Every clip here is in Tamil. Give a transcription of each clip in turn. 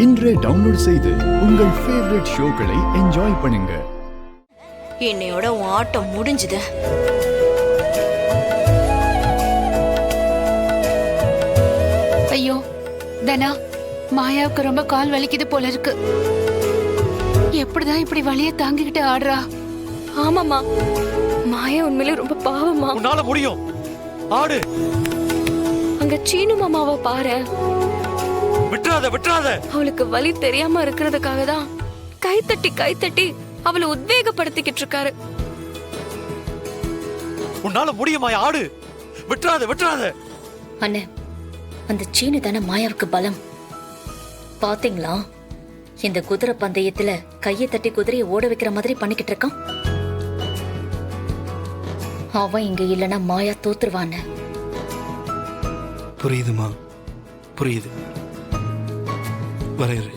இன்றே டவுன்லோட் செய்து உங்கள் ஃபேவரட் ஷோக்களை என்ஜாய் பண்ணுங்க. என்னையோட உன் ஆட்டம் முடிஞ்சுது. ஐயோ தனா, மாயாவுக்கு ரொம்ப கால் வலிக்குது போல இருக்கு. எப்படிதான் இப்படி வலிய தாங்கிக்கிட்டு ஆடுறா? ஆமாமா, மாயா உண்மையிலே ரொம்ப பாவமா. உன்னால முடியும், ஆடு. அங்க சீனு மாமாவை பாரு. விட்டுறாத விட்டுறாத. அவளுக்கு வலி தெரியாம இருக்கிறதுக்காக தான் கைத்தட்டி கைத்தட்டி அவளை உத்வேகப்படுத்திக்கிட்டு இருக்காரு. உன்னால முடியுமா? ஆடு, விட்டுறாத விட்டுறாத. அண்ணே, அந்த சீனு தானே மாயாவுக்கு பலம். பாத்தீங்களா, இந்த குதிரை பந்தயத்துல கையை தட்டி குதிரையை ஓட வைக்கிற மாதிரி பண்ணிக்கிட்டு இருக்கான். அவன் இங்க இல்லைன்னா மாயா தோத்துருவான்னு. புரியுதுமா, புரியுது. வரையறு.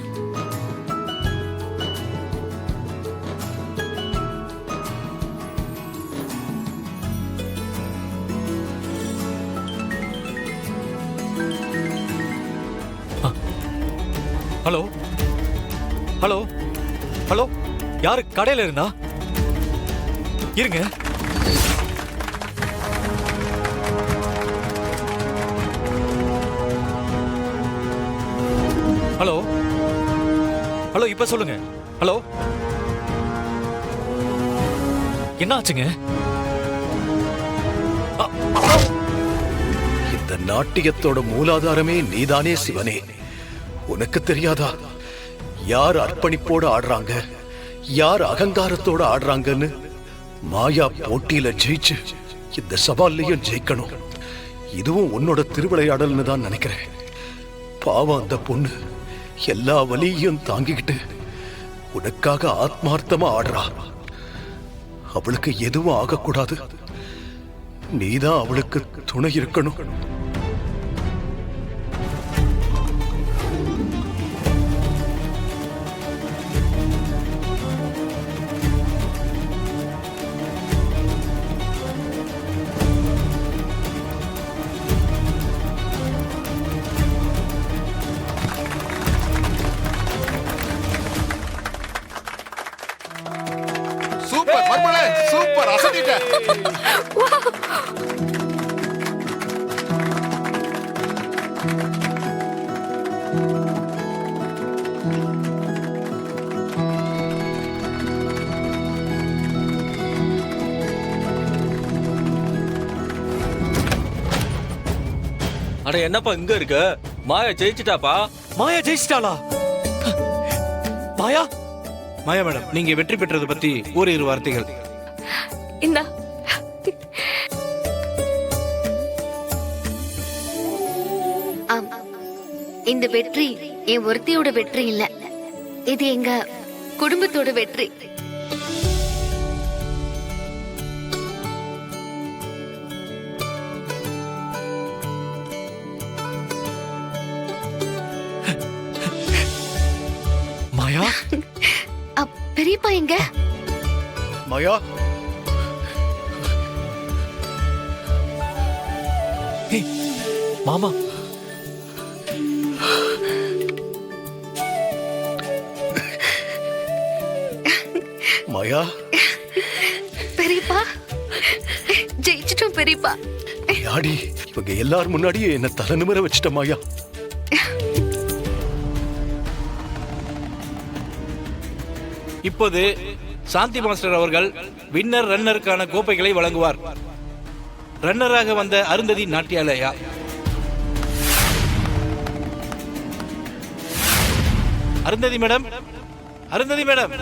ஹலோ ஹலோ ஹலோ, யாரு கடையில இருந்தா? இருங்க. ஹலோ ஹலோ, இப்ப சொல்லுங்க. ஹலோ, என்ன ஆச்சுங்க? இந்த நாட்டியத்தோட மூலாதாரமே நீதானே சிவனே. உனக்கு தெரியாதா யார் அர்ப்பணிப்போட ஆடுறாங்க, யார் அகங்காரத்தோட ஆடுறாங்கன்னு? மாயா போட்டியில ஜெயிச்சு இந்த சவால்லையும் ஜெயிக்கணும். இதுவும் உன்னோட திருவிளையாடல்னு தான் நினைக்கிறேன். பாவம், அந்த பொண்ணு எல்லா வலியையும் தாங்கிக்கிட்டு உனக்காக ஆத்மார்த்தமா ஆடுறா. அவளுக்கு எதுவும் ஆகக்கூடாது. நீதான் அவளுக்கு துணை இருக்கணும். சூப்பர் மர்மலே, சூப்பர், அசத்திட்ட. அட என்னப்பா இங்க இருக்க? மாயா ஜெயிச்சிட்டாப்பா. மாயா ஜெயிச்சிட்டாளா? மாயா, மாயா மேடம், நீங்க வெற்றி பெற்றது பத்தி ஓரிரு வார்த்தைகள். இந்தா, இந்த வெற்றி என் ஒருத்தியோட வெற்றி இல்ல, இது எங்க குடும்பத்தோட வெற்றி. மாயா. பெரியப்பா எங்க? மாயா, மாமா, மாயா. பெரியப்பா ஜெயிச்சிட்டோம் பெரியப்பா. யாடி, இவங்க எல்லாரும் முன்னாடியே என்ன தலை நிமிர வச்சிட்ட மாயா. இப்போது சாந்தி மாஸ்டர் அவர்கள் வின்னர் ரன்னருக்கான கோப்பைகளை வழங்குவார். ரன்னராக வந்த அருந்ததி நாட்டியாலயா. அருந்ததி மேடம், அருந்ததி மேடம்,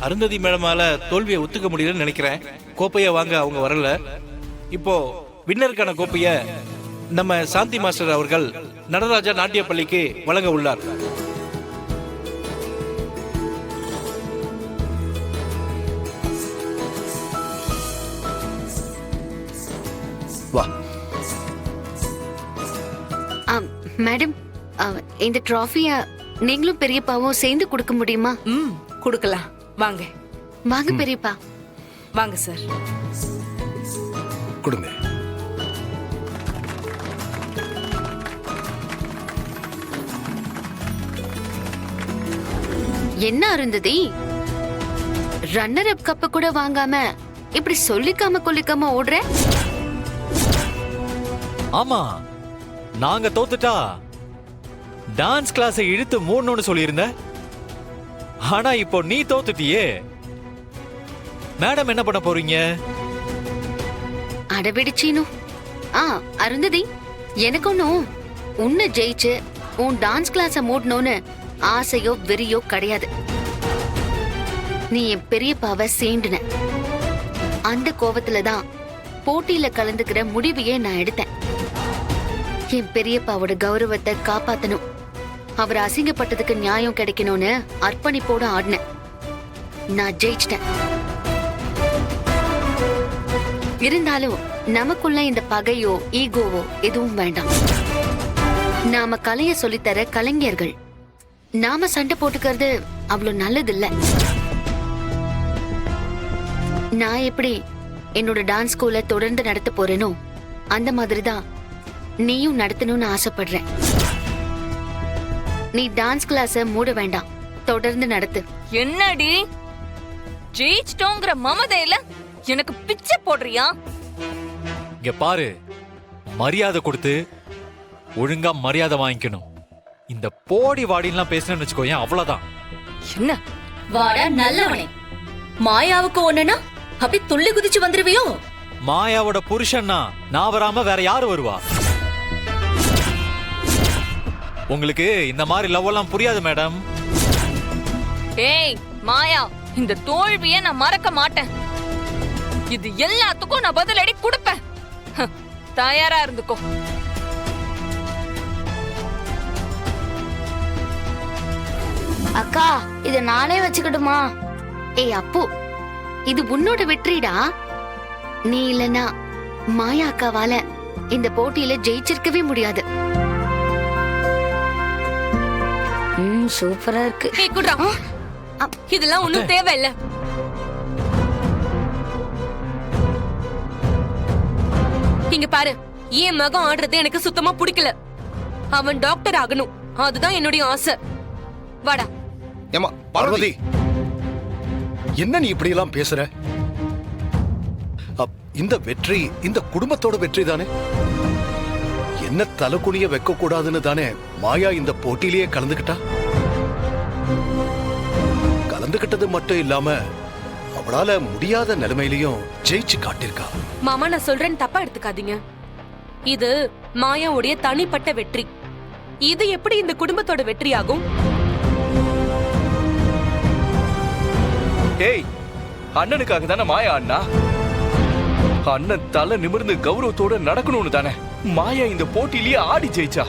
அருந்ததி மேடமால தோல்வியை ஒத்துக்க முடியலன்னு நினைக்கிறேன். கோப்பையை வாங்க அவங்க வரல. இப்போ வின்னருக்கான கோப்பையை நம்ம சாந்தி மாஸ்டர் அவர்கள் நடராஜா நாட்டிய பள்ளிக்கு வழங்க உள்ளார். வா. மேடம், இந்த டிராஃபிய நீங்களும் பெரியப்பாவும் சேர்ந்து கொடுக்க முடியுமா? கொடுக்கலாம். வாங்க வாங்க பெரியப்பா. வாங்க சார். கொடுங்க. என்ன அருந்ததி, ரன்னர் அப் கப்ப கூட வாங்காம இப்படி சொல்லிக்காம கொல்லிக்காம ஓடுற? ஆமா, நாங்க தோத்துட்டா டான்ஸ் கிளாஸை இழுத்து மூடணும்னு சொல்லியிருந்த. ஆனா இப்போ நீ தோத்துட்டியே. மேடம் என்ன பண்ண போறீங்க? அடவிடுச்சீனு. அருந்ததி, எனக்கு ஒன்னும் உன்னை ஜெயிச்சு உன் டான்ஸ் கிளாஸ மூடணும்னு ஆசையோ வெறியோ கிடையாது. நீ என் பெரியப்பாவை சீண்டுன அந்த கோவத்துலதான் போட்டியில கலந்துக்கிற முடிவையே நான் எடுத்தேன். என் பெரியப்பாவோட கௌரவத்தை காப்பாத்தணும், அவர் அசிங்கப்பட்டதுக்கு நியாயம் கிடைக்கணும்னு அர்ப்பணிப்போட ஆடினேன். நான் ஜெயிச்சிட்டேன். இருந்தாலும் நமக்குள்ள இந்த பகையோ ஈகோவோ எதுவும் வேண்டாம். நாம கலைய சொல்லித்தர கலைஞர்கள். நாம சண்டை போட்டுக்கிறது அவ்வளவு நல்லது இல்ல. நான் எப்படி என்னோட டான்ஸ் ஸ்கூலை தொடர்ந்து நடத்த போறேனோ அந்த மாதிரிதான் நீயும் நடத்தணும்னு ஆசைப்படுறேன். நீ டான்ஸ் கிளாஸ மூட வேண்டாம், தொடர்ந்து நடத்து. என்னடி ஜெயிச்சிட்டோங்கிற மமதையில எனக்கு பிச்சை போடுறியா? இங்க பாரு, மரியாதை கொடுத்து ஒழுங்கா மரியாதை வாங்கிக்கணும். இந்த போடி வாடிலாம் பேசணும்னு வச்சுக்கோயேன், அவ்வளவுதான். என்ன வாடா நல்லவனே, மாயாவுக்கு ஒண்ணுனா அப்படி துள்ளி குதிச்சு வந்துருவியோ? மாயாவோட புருஷன்னா நான் வராம வேற யாரு வருவா? உங்களுக்கு இந்த மாதிரி லவ் எல்லாம் புரியாது மேடம். ஏய் மாயா, இந்த தோல்வியை நான் மறக்க மாட்டேன். இது எல்லாத்துக்கும் நான் பதிலடி கொடுப்பேன். தயாரா இருந்துக்கோ. அக்கா, இத நானே வச்சுக்கிடுமா? ஏய் அப்பு, இது உன்னோட வெற்றிடா. நீ இல்லனா மாயா அக்காவால இந்த போட்டியில ஜெயிச்சிருக்கவே முடியாது. சூப்பரா இருக்கு. ஏய் குட்ரா, இதெல்லாம் ஒண்ணும் தேவையில்ல. இங்க பாரு, என் மகன் ஆடுறது எனக்கு சுத்தமா பிடிக்கல. அவன் டாக்டர் ஆகணும், அதுதான் என்னுடைய ஆசை. வாடா. ஏமா பார்வதி, என்ன நீ இப்படி எல்லாம் பேசுற? இந்த வெற்றி இந்த குடும்பத்தோட வெற்றி தானே. என்ன தலைக்குனிய வைக்க கூடாதுன்னு தானே மாயா இந்த போட்டியிலேயே கலந்துக்கிட்டா. கலந்துக்கிட்டது மட்டும் இல்லாம அவளால முடியாத நிலைமையிலையும் ஜெயிச்சு காட்டிருக்கா. மாமா, நான் சொல்றேன்னு தப்பா எடுத்துக்காதீங்க. இது மாயாவுடைய தனிப்பட்ட வெற்றி. இது எப்படி இந்த குடும்பத்தோட வெற்றி ஆகும்? ஏய், அண்ணனுக்காக தானே மாயா அண்ணா. அண்ணன் தலை நிமிர்ந்து கௌரவத்தோட நடக்கணும்னு தானே மாயா இந்த போட்டியிலேயே ஆடி ஜெயிச்சா.